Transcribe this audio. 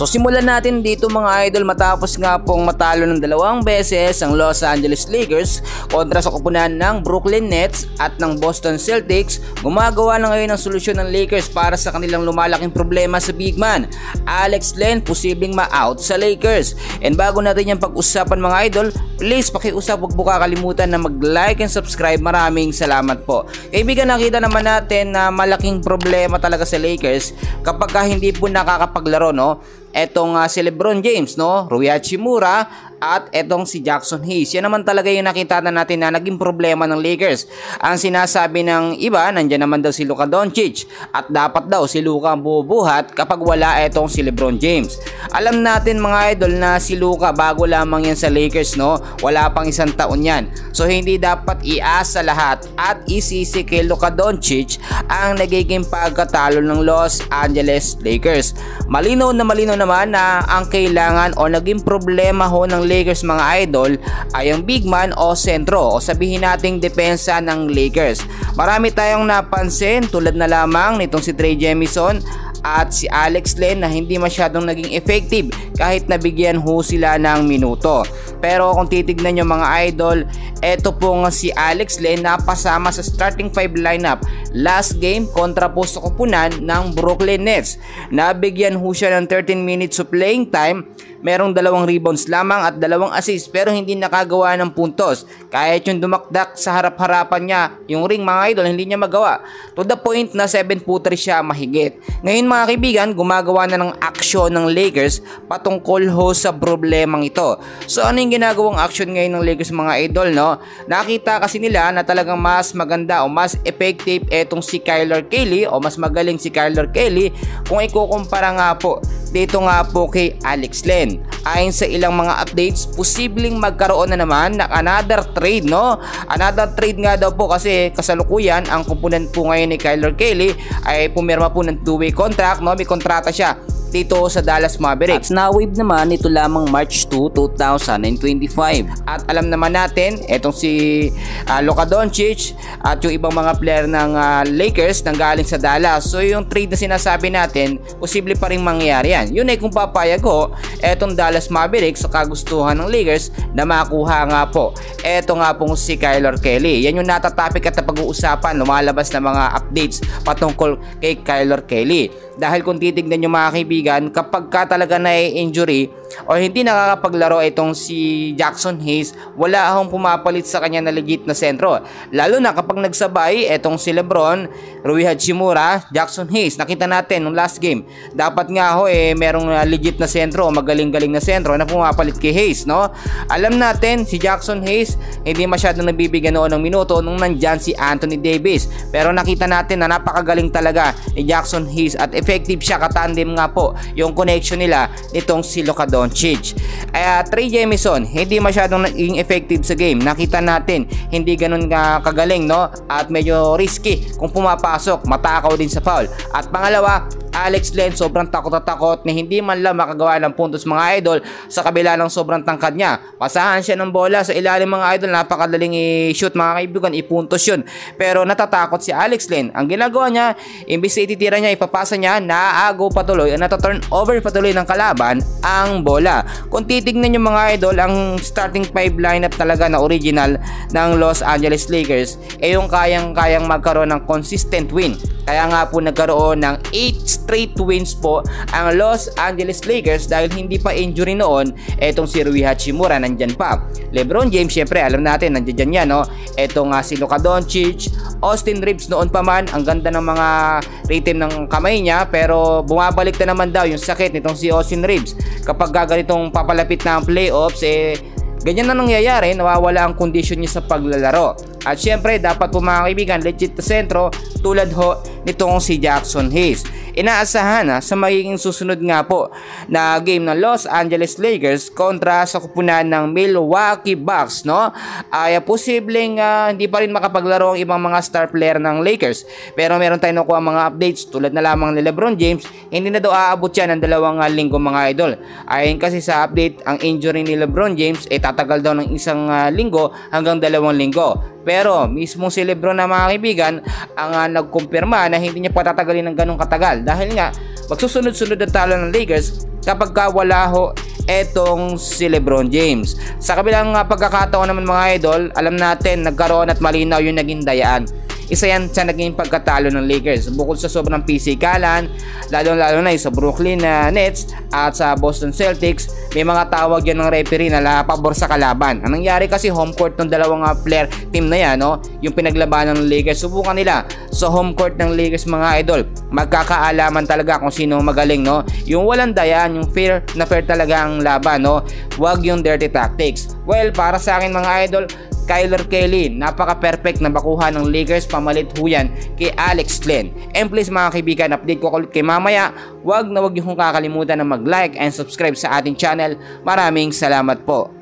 So simulan natin dito mga idol, matapos nga pong matalo ng 2 beses ang Los Angeles Lakers kontra sa koponan ng Brooklyn Nets at ng Boston Celtics, gumagawa na ngayon ng solusyon ng Lakers para sa kanilang lumalaking problema sa big man Alex Len, posibleng ma-out sa Lakers. And bago natin yung pag-usapan mga idol, please pakiusap, huwag po kakalimutan na mag-like and subscribe. Maraming salamat po. Kaibigan, nakita naman natin na malaking problema talaga sa Lakers kapag hindi po nakakapaglaro, no? Etong si LeBron James, no? Rui Hachimura at etong si Jackson Hayes. Yan naman talaga yung nakita na natin na naging problema ng Lakers. Ang sinasabi ng iba, nandiyan naman daw si Luka Doncic at dapat daw si Luka ang bubuhat kapag wala etong si LeBron James. Alam natin mga idol na si Luka bago lamang yan sa Lakers, no? Wala pang 1 taon yan. So hindi dapat iasa lahat at isisi kay Luka Doncic ang nagiging pagkatalo ng Los Angeles Lakers. Malinaw naman na ang kailangan o naging problema ho ng Lakers mga idol ay ang big man o sentro o sabihin nating depensa ng Lakers. Marami tayong napansin tulad na lamang nitong si Trey Jemison at si Alex Len na hindi masyadong naging effective kahit nabigyan ho sila ng minuto. Pero kung titignan nyo mga idol, eto po nga si Alex Len napasama sa starting 5 lineup last game kontra po sa koponan ng Brooklyn Nets. Nabigyan ho siya ng 13 minutes of playing time, merong 2 rebounds lamang at 2 assists pero hindi nakagawa ng puntos. Kahit yung dumakdak sa harap-harapan niya, yung ring mga idol, hindi niya magawa. To the point na 7-footer siya mahigit. Ngayon mga kaibigan, gumagawa na ng aksyon ng Lakers patungkol ho sa problemang ito. So ano yung ginagawang aksyon ngayon ng Lakers mga idol, no? Nakita kasi nila na talagang mas maganda o mas effective etong si Kyler Kelly o mas magaling si Kyler Kelly kung ikukumpara nga po dito nga po kay Alex Len. Ayon sa ilang mga updates, posibleng magkaroon na naman ng another trade, no? Another trade nga daw po kasi kasalukuyan ang komponent po ngayon ni Kyler Kelly ay pumirma po ng 2-way contract, no? May kontrata siya dito sa Dallas Mavericks. At na-waive naman ito lamang March 2, 2025. At alam naman natin, etong si Luka Doncic at yung ibang mga player ng Lakers nanggaling sa Dallas. So yung trade na sinasabi natin, posible pa rin mangyari yan. Yun ay kung papayag ko, etong Dallas Mavericks sa kagustuhan ng Lakers na makuha nga po eto nga pong si Kyler Kelly. Yan yung natatapik at pag-uusapan, lumalabas na mga updates patungkol kay Kyler Kelly. Dahil kung titignan nyo mga kaibigan, kapag ka talaga na-injury o hindi nakakapaglaro itong si Jackson Hayes, wala akong pumapalit sa kanya na legit na sentro. Lalo na kapag nagsabay itong si LeBron, Rui Hachimura, Jackson Hayes. Nakita natin nung last game, dapat nga ho merong legit na sentro o magaling-galing na sentro na pumapalit kay Hayes, no? Alam natin si Jackson Hayes hindi masyadong nabibigyan noon ng minuto nung nandyan si Anthony Davis. Pero nakita natin na napakagaling talaga ni Jackson Hayes at effective siya, katandem nga po yung connection nila nitong si Luka Doncic. Trey Jemison hindi masyadong naging effective sa game. Nakita natin hindi ganun kagaling, no? At medyo risky kung pumapasok, matakaw din sa foul. At pangalawa, Alex Len sobrang takot na hindi man lang makagawa ng puntos mga idol sa kabila ng sobrang tangkad niya. Pasahan siya ng bola sa ilalim mga idol, napakadaling i-shoot mga kaibigan, ipuntos yun. Pero natatakot si Alex Len. Ang ginagawa niya, imbis na ititira niya, ipapasa niya, naaagaw patuloy, nata-turn over patuloy ng kalaban ang bola. Kung titignan niyo mga idol, ang starting 5 lineup talaga na original ng Los Angeles Lakers ay yung kayang magkaroon ng consistent win. Kaya nga po nagkaroon ng 8 straight wins po ang Los Angeles Lakers dahil hindi pa injury noon etong si Rui Hachimura, nandyan pa. LeBron James, syempre alam natin nandyan yan, no? Etong si Luka Doncic, Austin Reeves noon pa man, ang ganda ng mga rhythm ng kamay niya, pero bumabalik na naman daw yung sakit nitong si Austin Reeves. Kapag ganitong papalapit na ang playoffs, ganyan na nangyayari, nawawala ang kondisyon niya sa paglalaro. At syempre, dapat po mga kaibigan, legit na sentro tulad ho nitong si Jackson Hayes. Inaasahan sa magiging susunod nga po na game ng Los Angeles Lakers kontra sa koponan ng Milwaukee Bucks, no? Ay posibleng hindi pa rin makapaglaro ang ibang mga star player ng Lakers. Pero meron tayong nakuha mga updates tulad na lamang ni LeBron James, hindi na daw aabot yan ng 2 linggo mga idol. Ayon kasi sa update, ang injury ni LeBron James ay tatagal daw ng 1 linggo hanggang 2 linggo. Pero mismo si LeBron na mga kaibigan ang nagkumpirma na hindi niya patatagalin ng ganong katagal dahil nga magsusunod-sunod ang talo ng Lakers kapag wala ho etong si LeBron James. Sa kabilang pagkakataon naman mga idol, alam natin nagkaroon at malinaw yung naging dayaan. Isa yan sa naging pagkatalo ng Lakers. Bukod sa sobrang pisikalan, lalo na sa Brooklyn Nets at sa Boston Celtics, may mga tawag yan ng referee na pabor sa kalaban. Ang nangyari kasi home court ng dalawang player team na yan, no? Yung pinaglabanan ng Lakers, subukan nila sa home court ng Lakers mga idol. Magkakaalaman talaga kung sino magaling, no? Yung walang dayan, yung fair na fair talaga ang laban, no? Huwag yung dirty tactics. Well, para sa akin mga idol, Kyler Kelly, napaka-perfect na bakuhan ng Lakers, pamalit ho yan kay Alex Len. And please mga kaibigan, update ko ulit kay mamaya. Huwag niyo kakalimutan na mag-like and subscribe sa ating channel. Maraming salamat po.